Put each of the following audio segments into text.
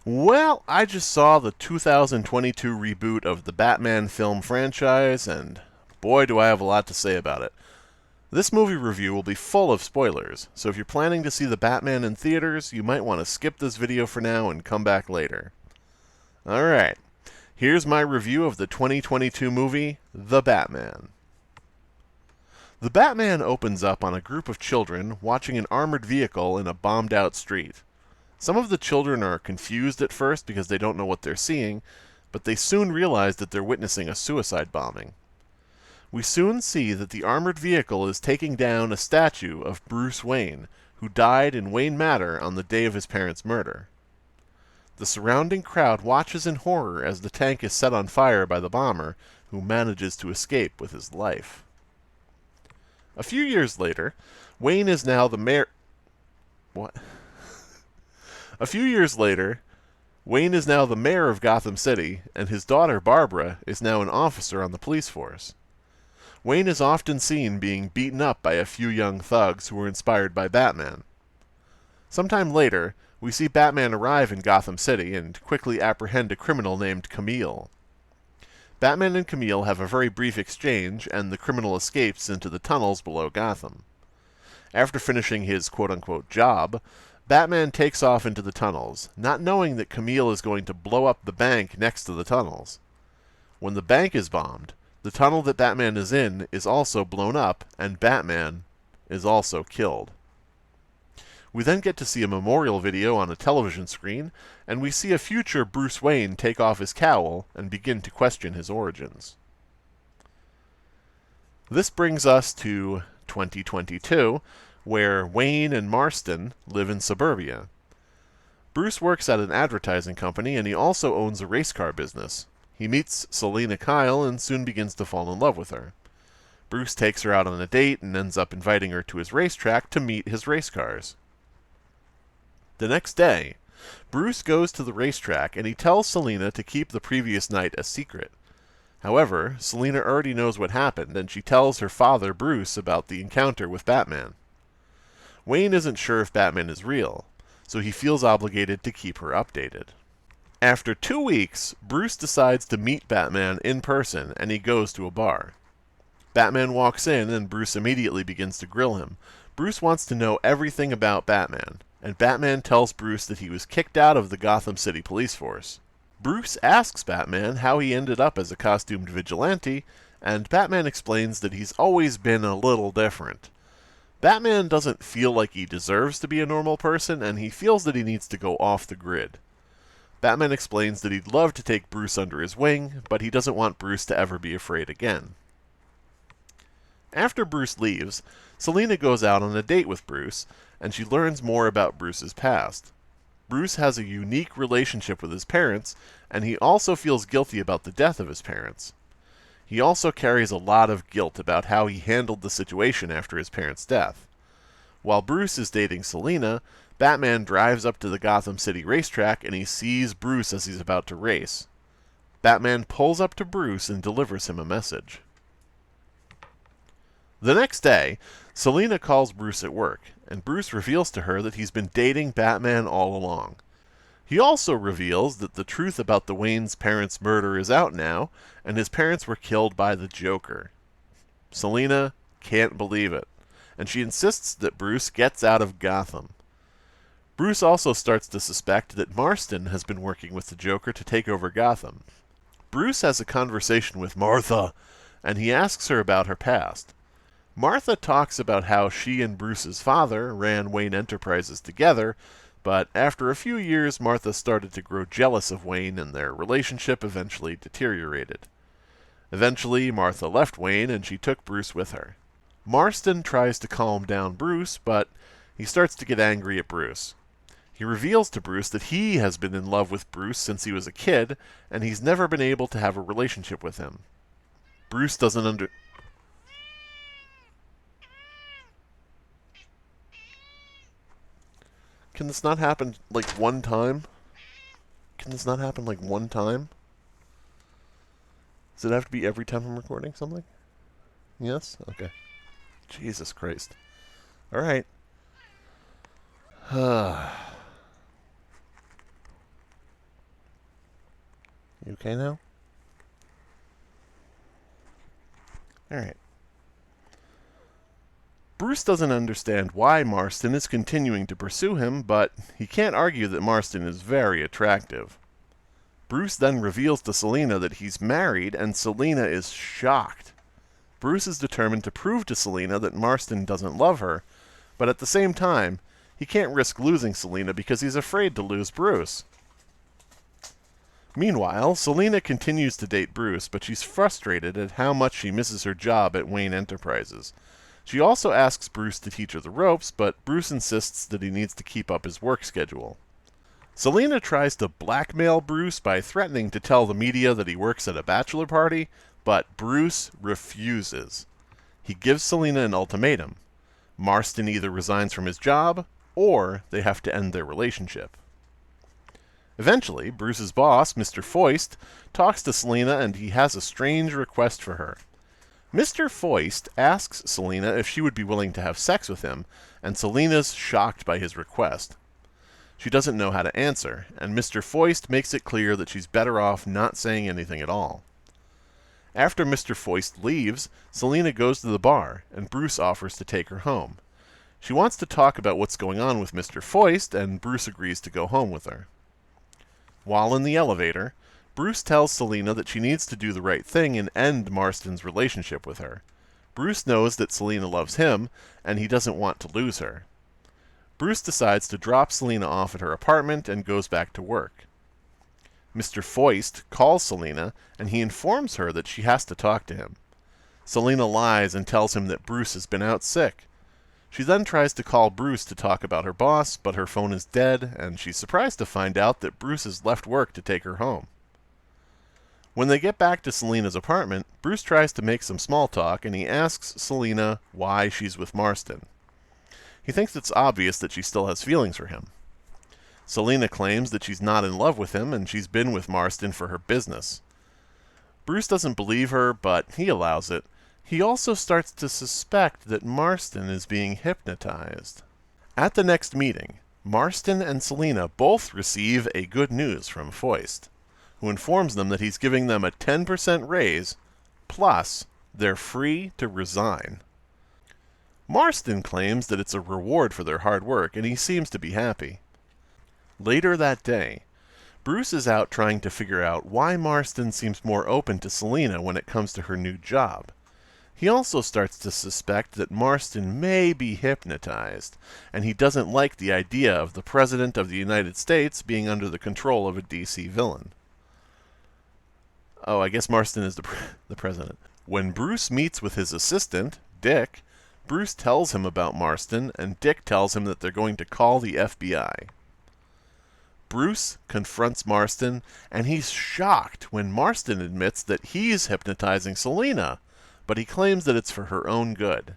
Well, I just saw the 2022 reboot of the Batman film franchise, and boy, do I have a lot to say about it. This movie review will be full of spoilers, so if you're planning to see the Batman in theaters, you might want to skip this video for now and come back later. Alright, here's my review of the 2022 movie, The Batman. The Batman opens up on a group of children watching an armored vehicle in a bombed out street. Some of the children are confused at first because they don't know what they're seeing, but they soon realize that they're witnessing a suicide bombing. We soon see that the armored vehicle is taking down a statue of Bruce Wayne, who died in Wayne Manor on the day of his parents' murder. The surrounding crowd watches in horror as the tank is set on fire by the bomber, who manages to escape with his life. A few years later, Wayne is now the mayor. What? A few years later, Wayne is now the mayor of Gotham City, and his daughter Barbara is now an officer on the police force. Wayne is often seen being beaten up by a few young thugs who were inspired by Batman. Sometime later, we see Batman arrive in Gotham City and quickly apprehend a criminal named Camille. Batman and Camille have a very brief exchange, and the criminal escapes into the tunnels below Gotham. After finishing his quote-unquote job, Batman takes off into the tunnels, not knowing that Camille is going to blow up the bank next to the tunnels. When the bank is bombed, the tunnel that Batman is in is also blown up, and Batman is also killed. We then get to see a memorial video on a television screen, and we see a future Bruce Wayne take off his cowl and begin to question his origins. This brings us to 2022, where Wayne and Marston live in suburbia. Bruce works at an advertising company, and he also owns a race car business. He meets Selina Kyle and soon begins to fall in love with her. Bruce takes her out on a date and ends up inviting her to his racetrack to meet his race cars. The next day, Bruce goes to the racetrack and he tells Selina to keep the previous night a secret. However, Selina already knows what happened, and she tells her father, Bruce, about the encounter with Batman. Wayne isn't sure if Batman is real, so he feels obligated to keep her updated. After 2 weeks, Bruce decides to meet Batman in person, and he goes to a bar. Batman walks in, and Bruce immediately begins to grill him. Bruce wants to know everything about Batman, and Batman tells Bruce that he was kicked out of the Gotham City police force. Bruce asks Batman how he ended up as a costumed vigilante, and Batman explains that he's always been a little different. Batman doesn't feel like he deserves to be a normal person, and he feels that he needs to go off the grid. Batman explains that he'd love to take Bruce under his wing, but he doesn't want Bruce to ever be afraid again. After Bruce leaves, Selina goes out on a date with Bruce, and she learns more about Bruce's past. Bruce has a unique relationship with his parents, and he also feels guilty about the death of his parents. He also carries a lot of guilt about how he handled the situation after his parents' death. While Bruce is dating Selina, Batman drives up to the Gotham City racetrack and he sees Bruce as he's about to race. Batman pulls up to Bruce and delivers him a message. The next day, Selina calls Bruce at work, and Bruce reveals to her that he's been dating Batman all along. He also reveals that the truth about the Wayne's parents' murder is out now, and his parents were killed by the Joker. Selina can't believe it, and she insists that Bruce gets out of Gotham. Bruce also starts to suspect that Marston has been working with the Joker to take over Gotham. Bruce has a conversation with Martha, and he asks her about her past. Martha talks about how she and Bruce's father ran Wayne Enterprises together, but after a few years, Martha started to grow jealous of Wayne, and their relationship eventually deteriorated. Eventually, Martha left Wayne, and she took Bruce with her. Marston tries to calm down Bruce, but he starts to get angry at Bruce. He reveals to Bruce that he has been in love with Bruce since he was a kid, and he's never been able to have a relationship with him. Bruce doesn't Can this not happen, like, one time? Can this not happen, like, one time? Does it have to be every time I'm recording something? Yes? Okay. Jesus Christ. Alright. You okay now? Alright. Bruce doesn't understand why Marston is continuing to pursue him, but he can't argue that Marston is very attractive. Bruce then reveals to Selina that he's married, and Selina is shocked. Bruce is determined to prove to Selina that Marston doesn't love her, but at the same time, he can't risk losing Selina because he's afraid to lose Bruce. Meanwhile, Selina continues to date Bruce, but she's frustrated at how much she misses her job at Wayne Enterprises. She also asks Bruce to teach her the ropes, but Bruce insists that he needs to keep up his work schedule. Selina tries to blackmail Bruce by threatening to tell the media that he works at a bachelor party, but Bruce refuses. He gives Selina an ultimatum. Marston either resigns from his job, or they have to end their relationship. Eventually, Bruce's boss, Mr. Foist, talks to Selina and he has a strange request for her. Mr. Foist asks Selina if she would be willing to have sex with him, and Selina's shocked by his request. She doesn't know how to answer, and Mr. Foist makes it clear that she's better off not saying anything at all. After Mr. Foist leaves, Selina goes to the bar, and Bruce offers to take her home. She wants to talk about what's going on with Mr. Foist, and Bruce agrees to go home with her. While in the elevator, Bruce tells Selina that she needs to do the right thing and end Marston's relationship with her. Bruce knows that Selina loves him, and he doesn't want to lose her. Bruce decides to drop Selina off at her apartment and goes back to work. Mr. Foist calls Selina, and he informs her that she has to talk to him. Selina lies and tells him that Bruce has been out sick. She then tries to call Bruce to talk about her boss, but her phone is dead, and she's surprised to find out that Bruce has left work to take her home. When they get back to Selina's apartment, Bruce tries to make some small talk, and he asks Selina why she's with Marston. He thinks it's obvious that she still has feelings for him. Selina claims that she's not in love with him, and she's been with Marston for her business. Bruce doesn't believe her, but he allows it. He also starts to suspect that Marston is being hypnotized. At the next meeting, Marston and Selina both receive a good news from Foist, who informs them that he's giving them a 10% raise, plus they're free to resign. Marston claims that it's a reward for their hard work, and he seems to be happy. Later that day, Bruce is out trying to figure out why Marston seems more open to Selina when it comes to her new job. He also starts to suspect that Marston may be hypnotized, and he doesn't like the idea of the President of the United States being under the control of a DC villain. Oh, I guess Marston is the president. When Bruce meets with his assistant, Dick, Bruce tells him about Marston, and Dick tells him that they're going to call the FBI. Bruce confronts Marston, and he's shocked when Marston admits that he's hypnotizing Selina, but he claims that it's for her own good.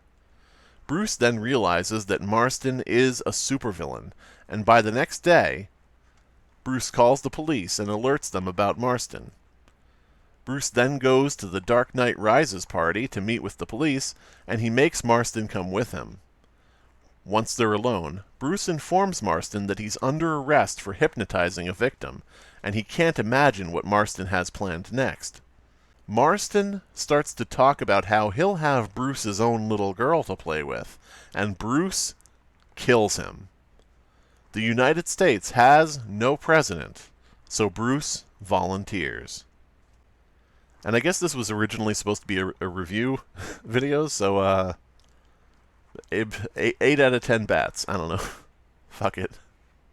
Bruce then realizes that Marston is a supervillain, and by the next day, Bruce calls the police and alerts them about Marston. Bruce then goes to the Dark Knight Rises party to meet with the police, and he makes Marston come with him. Once they're alone, Bruce informs Marston that he's under arrest for hypnotizing a victim, and he can't imagine what Marston has planned next. Marston starts to talk about how he'll have Bruce's own little girl to play with, and Bruce kills him. The United States has no president, so Bruce volunteers. And I guess this was originally supposed to be a review video, so 8 out of 10 bats. I don't know. Fuck it.